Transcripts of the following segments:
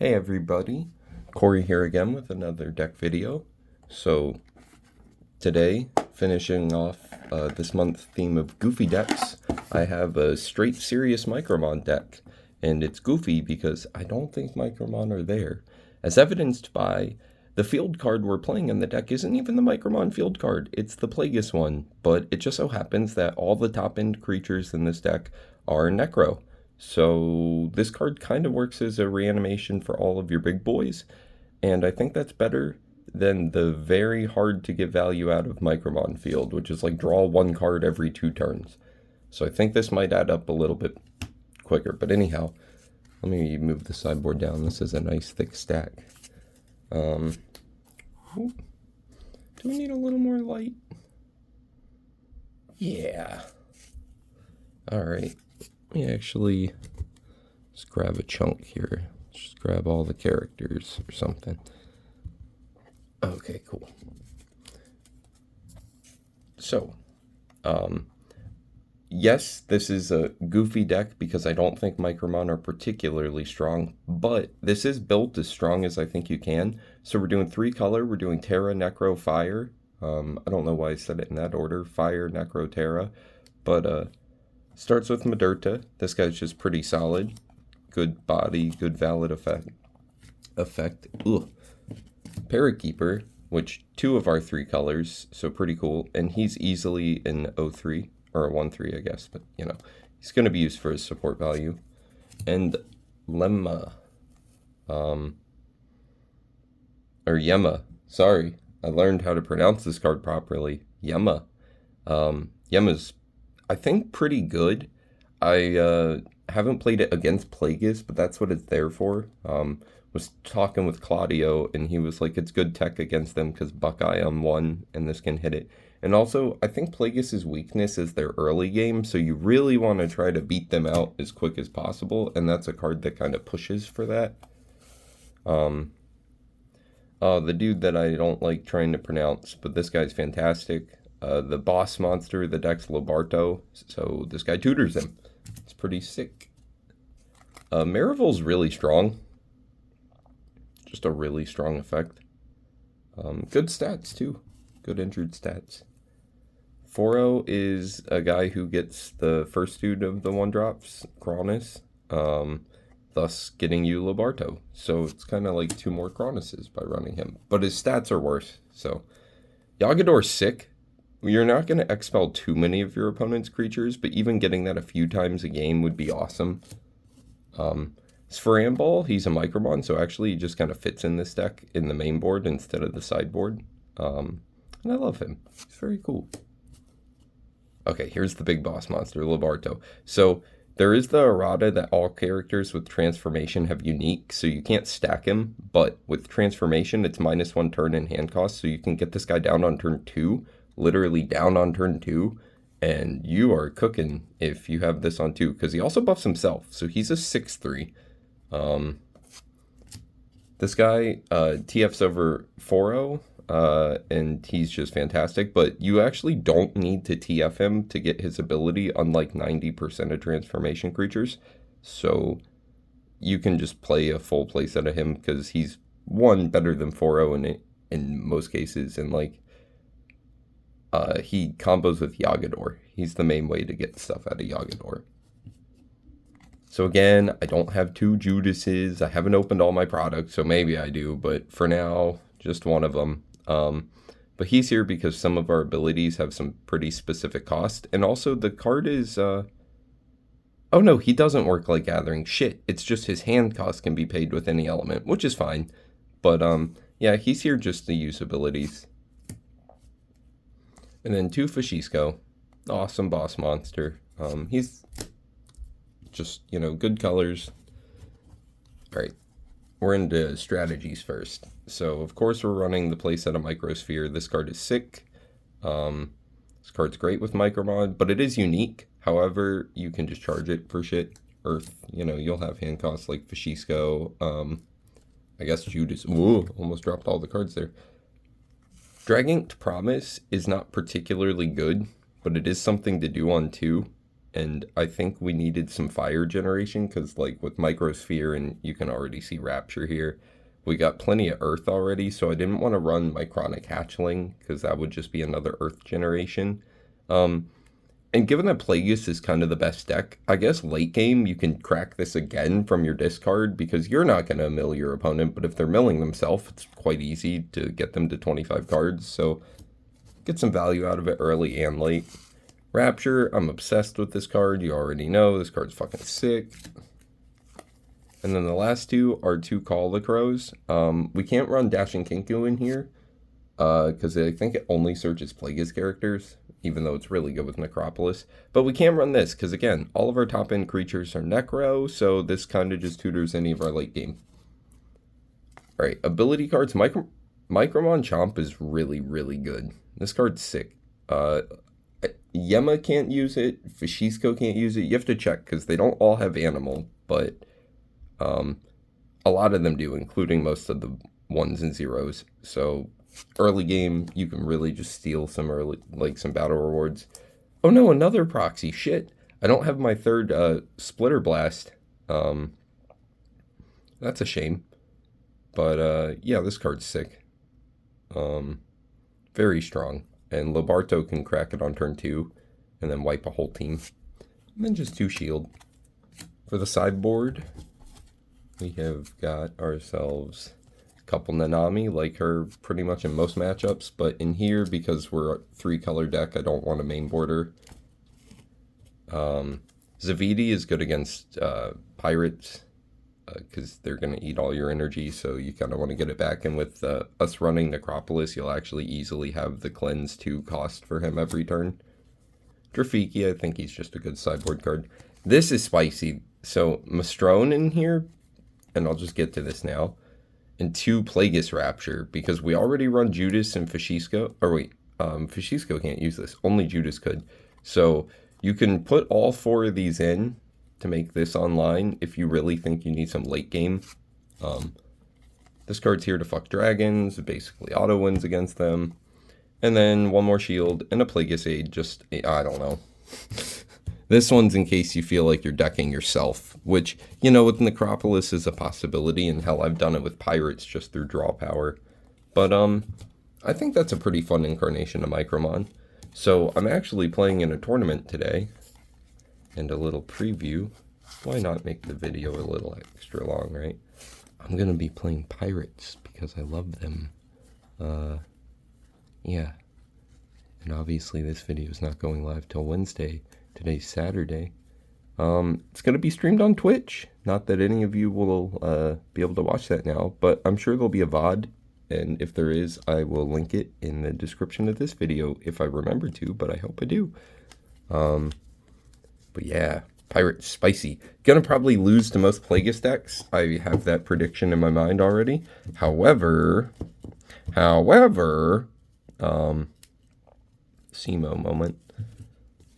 Hey everybody, Corey here again with another deck video. So today, finishing off this month's theme of goofy decks, I have a straight serious Micromon deck. And it's goofy because I don't think Micromon are there, as evidenced by the field card we're playing in the deck isn't even the Micromon field card, it's the Plagueis one, but it just so happens that all the top end creatures in this deck are Necro. So this card kind of works as a reanimation for all of your big boys, and I think that's better than the very hard to get value out of Micromon field, which is like draw one card every 2 turns. So I think this might add up a little bit quicker, but anyhow, let me move the sideboard down. This is a nice thick stack. Do we need a little more light? Yeah. Alright. Let me actually just grab a chunk here. Just grab all the characters or something. Okay, cool. So, yes, this is a goofy deck because I don't think Micromon are particularly strong, but this is built as strong as I think you can. So we're doing 3 color. We're doing Terra, Necro, Fire. I don't know why I said it in that order. Fire, Necro, Terra. But starts with Madurta. This guy's just pretty solid. Good body, good valid effect. Ugh. Parakeeper, which 2 of our 3 colors, so pretty cool. And he's easily an 0-3. Or a 1-3, I guess, but, you know, he's going to be used for his support value. And Lemma. Or Yema. Sorry, I learned how to pronounce this card properly. Yema. Yema's, I think, pretty good. I haven't played it against Plagueis, but that's what it's there for. Was talking with Claudio, and he was like, it's good tech against them because Buckeye on 1, and this can hit it. And also, I think Plagueis' weakness is their early game, so you really want to try to beat them out as quick as possible, and that's a card that kind of pushes for that. The dude that I don't like trying to pronounce, but this guy's fantastic. The boss monster, the deck's Lobarto, so this guy tutors him. It's pretty sick. Marivol's really strong. Just a really strong effect. Good stats, too. Good injured stats. 4-0 is a guy who gets the first dude of the 1-drops, Cronus, thus getting you Lobarto. So it's kind of like 2 more Cronuses by running him. But his stats are worse. So Yagador's sick. You're not going to expel too many of your opponent's creatures, but even getting that a few times a game would be awesome. Sfaramball, he's a Micromon, so actually he just kind of fits in this deck in the main board instead of the sideboard. And I love him. He's very cool. Okay, here's the big boss monster, Lobarto. So there is the errata that all characters with transformation have unique, so you can't stack him, but with transformation, it's -1 turn in hand cost, so you can get this guy down on turn 2, literally down on turn 2, and you are cooking if you have this on 2, because he also buffs himself, so he's a 6-3. This guy TFs over 4-0, and he's just fantastic, but you actually don't need to TF him to get his ability, unlike 90% of transformation creatures. So you can just play a full playset of him because he's, 1, better than 4-0 in most cases, and like he combos with Yagador. He's the main way to get stuff out of Yagador. So again, I don't have 2 Judases. I haven't opened all my products, so maybe I do, but for now, just one of them. But he's here because some of our abilities have some pretty specific cost. And also the card is, oh no, he doesn't work like Gathering. Shit, it's just his hand cost can be paid with any element, which is fine. But, yeah, he's here just to use abilities. And then 2 Fascisco. Awesome boss monster. He's just, you know, good colors. All right. We're into strategies first. So, of course, we're running the playset of Microsphere. This card is sick. This card's great with Micromon, but it is unique. However, you can just charge it for shit. Earth, you know, you'll have hand costs like Fascisco. I guess Judas. Ooh, almost dropped all the cards there. Dragon to Promise is not particularly good, but it is something to do on 2. and I think we needed some fire generation, because like with Microsphere, and you can already see Rapture here, we got plenty of Earth already, so I didn't want to run Mycronic Hatchling, because that would just be another Earth generation. And given that Plagueis is kind of the best deck, I guess late game you can crack this again from your discard, because you're not going to mill your opponent, but if they're milling themselves, it's quite easy to get them to 25 cards, so get some value out of it early and late. Rapture, I'm obsessed with this card, you already know, this card's fucking sick. And then the last two are two Call the Crows. We can't run Dashing Kinku in here, because I think it only searches Plagueis characters, even though it's really good with Necropolis. But we can't run this, because again, all of our top end creatures are Necro, so this kind of just tutors any of our late game. Alright, ability cards. Micromon Chomp is really, really good. This card's sick. Yema can't use it, Fashisco can't use it. You have to check, because they don't all have animal, but a lot of them do, including most of the 1s and 0s. So early game, you can really just steal some early, like some battle rewards. Oh no, another proxy. Shit. I don't have my third Splitter Blast. That's a shame. But yeah, this card's sick. Very strong. And Lobarto can crack it on turn 2 and then wipe a whole team. And then just 2 shield. For the sideboard, we have got ourselves a couple Nanami, like her pretty much in most matchups, but in here, because we're a 3-color deck, I don't want a main border. Zavidi is good against Pirates, because they're going to eat all your energy, so you kind of want to get it back. And with us running Necropolis, you'll actually easily have the Cleanse 2 cost for him every turn. Drafiki, I think he's just a good sideboard card. This is spicy. So Mastrone in here, and I'll just get to this now, and 2 Plagueis Rapture, because we already run Judas and Fashisco. Or wait, Fashisco can't use this. Only Judas could. So you can put all 4 of these in to make this online if you really think you need some late game. This card's here to fuck dragons, basically auto wins against them. And then 1 more shield and a Plagueis Aid, just, I don't know. This one's in case you feel like you're decking yourself, which, you know, with Necropolis is a possibility, and hell, I've done it with Pirates just through draw power. But I think that's a pretty fun incarnation of Micromon. So I'm actually playing in a tournament today. And a little preview. Why not make the video a little extra long, right? I'm going to be playing Pirates because I love them. Yeah. And obviously this video is not going live till Wednesday. Today's Saturday. It's going to be streamed on Twitch. Not that any of you will be able to watch that now, but I'm sure there'll be a VOD. And if there is, I will link it in the description of this video if I remember to, but I hope I do. But yeah, Pirate spicy. Gonna probably lose to most Plagueis decks. I have that prediction in my mind already. However, Simo moment.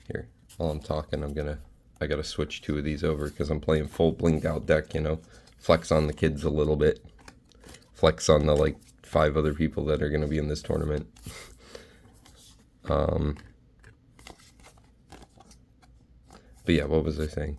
Here, while I'm talking, I gotta switch 2 of these over because I'm playing full blinged out deck, you know. Flex on the kids a little bit. Flex on the, like, 5 other people that are gonna be in this tournament. But yeah, what was I saying?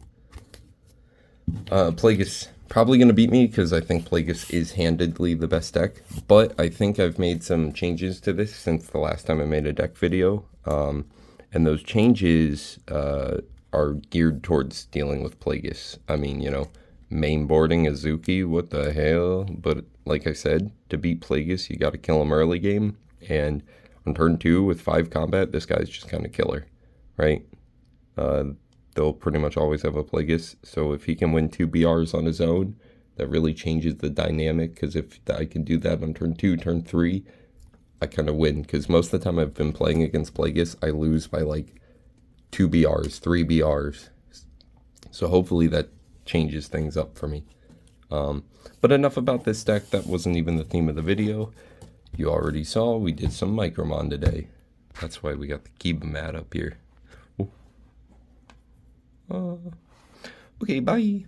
Plagueis probably going to beat me because I think Plagueis is handedly the best deck. But I think I've made some changes to this since the last time I made a deck video. And those changes are geared towards dealing with Plagueis. I mean, you know, main boarding Azuki, what the hell? But like I said, to beat Plagueis, you got to kill him early game. And on turn 2 with 5 combat, this guy's just kind of killer, right? They'll pretty much always have a Plagueis, so if he can win 2 BRs on his own, that really changes the dynamic, because if I can do that on turn 2, turn 3, I kind of win, because most of the time I've been playing against Plagueis, I lose by like 2 BRs, 3 BRs, so hopefully that changes things up for me. But enough about this deck, that wasn't even the theme of the video. You already saw, we did some Micromon today. That's why we got the Kiba mat up here. Okay, bye.